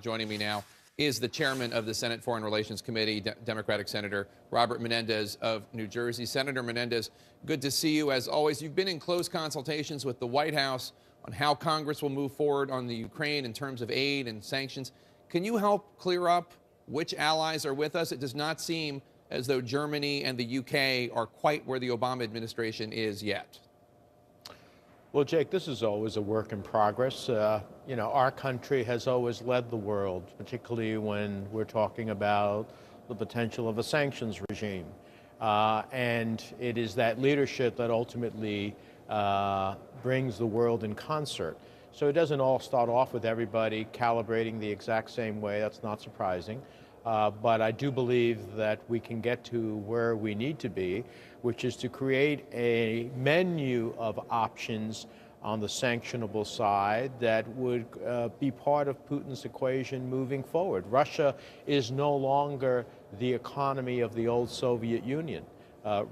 Joining me now is the chairman of the Senate Foreign Relations Committee, Democratic Senator Robert Menendez of New Jersey. Senator Menendez, good to see you. As always, you've been in close consultations with the White House on how Congress will move forward on the Ukraine in terms of aid and sanctions. Can you help clear up which allies are with us? It does not seem as though Germany and the UK are quite where the Obama administration is yet. Well, Jake, this is always a work in progress. Our country has always led the world, particularly when we're talking about the potential of a sanctions regime. And it is that leadership that ultimately brings the world in concert. So it doesn't all start off with everybody calibrating the exact same way. That's not surprising. But I do believe that we can get to where we need to be, which is to create a menu of options on the sanctionable side that would be part of Putin's equation moving forward. Russia is no longer the economy of the old Soviet Union.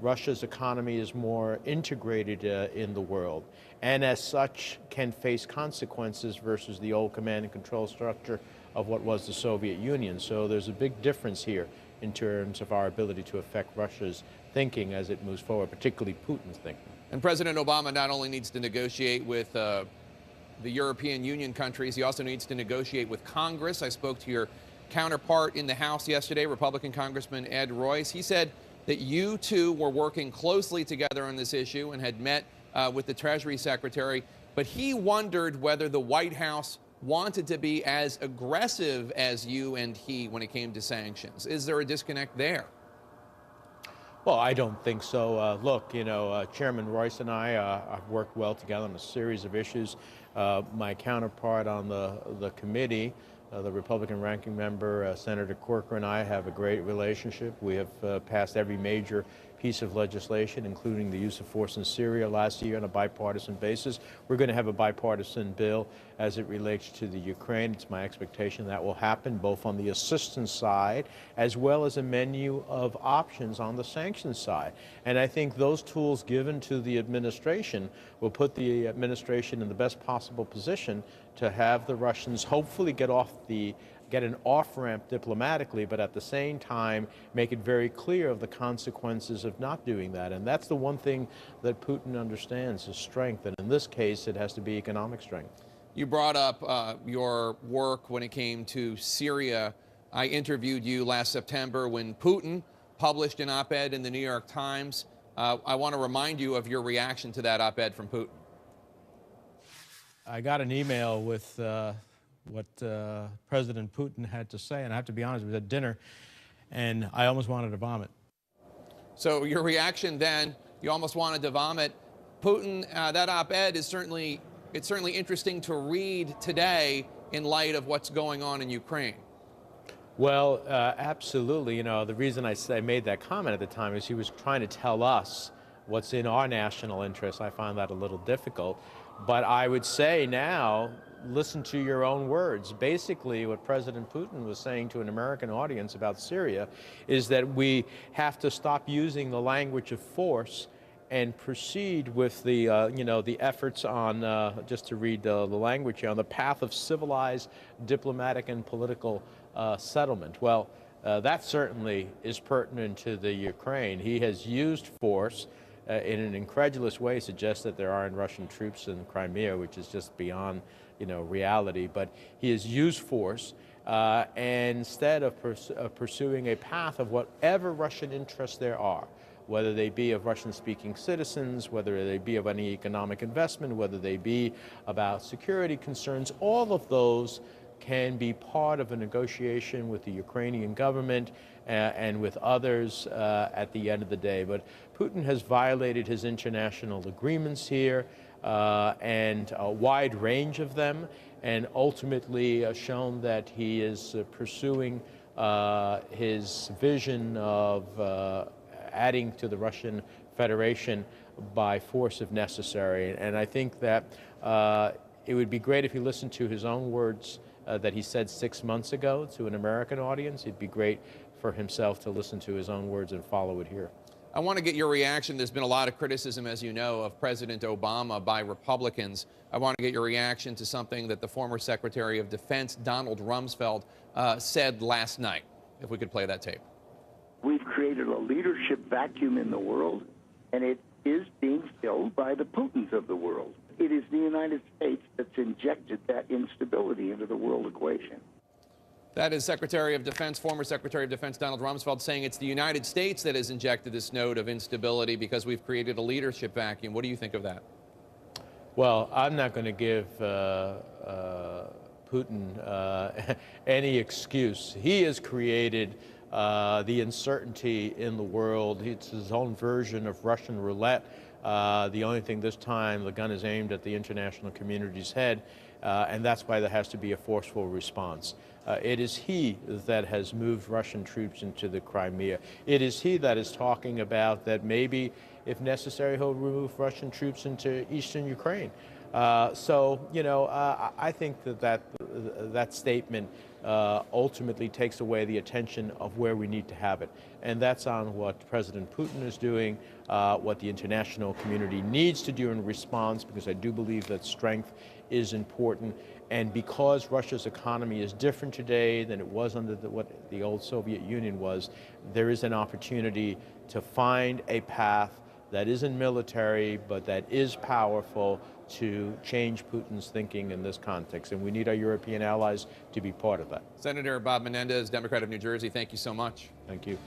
Russia's economy is more integrated in the world, and as such can face consequences versus the old command and control structure of what was the Soviet Union. So there's a big difference here in terms of our ability to affect Russia's thinking as it moves forward, particularly Putin's thinking. And President Obama not only needs to negotiate with the European Union countries, he also needs to negotiate with Congress. I spoke to your counterpart in the House yesterday, Republican Congressman Ed Royce. He said that you two were working closely together on this issue and had met with the Treasury Secretary, but he wondered whether the White House wanted to be as aggressive as you and he when it came to sanctions. Is there a disconnect there? Well, I don't think so. Look, Chairman Royce and I have worked well together on a series of issues. My counterpart on the committee, the Republican ranking member, Senator Corker, and I have a great relationship. We have passed every major piece of legislation, including the use of force in Syria last year on a bipartisan basis. We're going to have a bipartisan bill as it relates to the Ukraine. It's my expectation that will happen both on the assistance side as well as a menu of options on the sanctions side. And I think those tools given to the administration will put the administration in the best possible position to have the Russians hopefully get an off-ramp diplomatically, but at the same time make it very clear of the consequences of not doing that. And that's the one thing that Putin understands, is strength. And in this case, it has to be economic strength. You brought up your work when it came to Syria. I interviewed you last September when Putin published an op-ed in the New York Times. I want to remind you of your reaction to that op-ed from Putin. I got an email with what President Putin had to say, and I have to be honest, it was at dinner, and I almost wanted to vomit. So your reaction then, you almost wanted to vomit. Putin, that op-ed is certainly interesting to read today in light of what's going on in Ukraine. Well, absolutely. The reason I made that comment at the time is he was trying to tell us what's in our national interest. I found that a little difficult. But I would say now, listen to your own words. Basically, what President Putin was saying to an American audience about Syria is that we have to stop using the language of force and proceed with the, the efforts on, just to read the language here, on the path of civilized diplomatic and political settlement. Well, that certainly is pertinent to the Ukraine. He has used force in an incredulous way, suggests that there aren't Russian troops in Crimea, which is just beyond, reality. But he has used force, and instead of pursuing a path of whatever Russian interests there are, whether they be of Russian-speaking citizens, whether they be of any economic investment, whether they be about security concerns, all of those can be part of a negotiation with the Ukrainian government and with others at the end of the day. But Putin has violated his international agreements here, and a wide range of them, and ultimately shown that he is pursuing his vision of adding to the Russian Federation by force if necessary. And I think that it would be great if he listened to his own words that he said 6 months ago to an American audience. It'd be great for himself to listen to his own words and follow it here. I want to get your reaction. There's been a lot of criticism, as you know, of President Obama by Republicans. I want to get your reaction to something that the former Secretary of Defense, Donald Rumsfeld, said last night. If we could play that tape. We've created a leadership vacuum in the world, and it is being filled by the Putins of the world. It is the United States that's injected that instability into the world equation. That is Secretary of Defense, former Secretary of Defense Donald Rumsfeld, saying it's the United States that has injected this note of instability because we've created a leadership vacuum. What do you think of that? Well, I'm not going to give Putin any excuse. He has created the uncertainty in the world. It's his own version of Russian roulette. The only thing this time, the gun is aimed at the international community's head, and that's why there has to be a forceful response. It is he that has moved Russian troops into the Crimea. It is he that is talking about that maybe, if necessary, he'll remove Russian troops into eastern Ukraine. So, you know, I think that statement ultimately takes away the attention of where we need to have it. And that's on what President Putin is doing, what the international community needs to do in response, because I do believe that strength is important. And because Russia's economy is different today than it was under what the old Soviet Union was, there is an opportunity to find a path that isn't military, but that is powerful to change Putin's thinking in this context. And we need our European allies to be part of that. Senator Bob Menendez, Democrat of New Jersey, thank you so much. Thank you.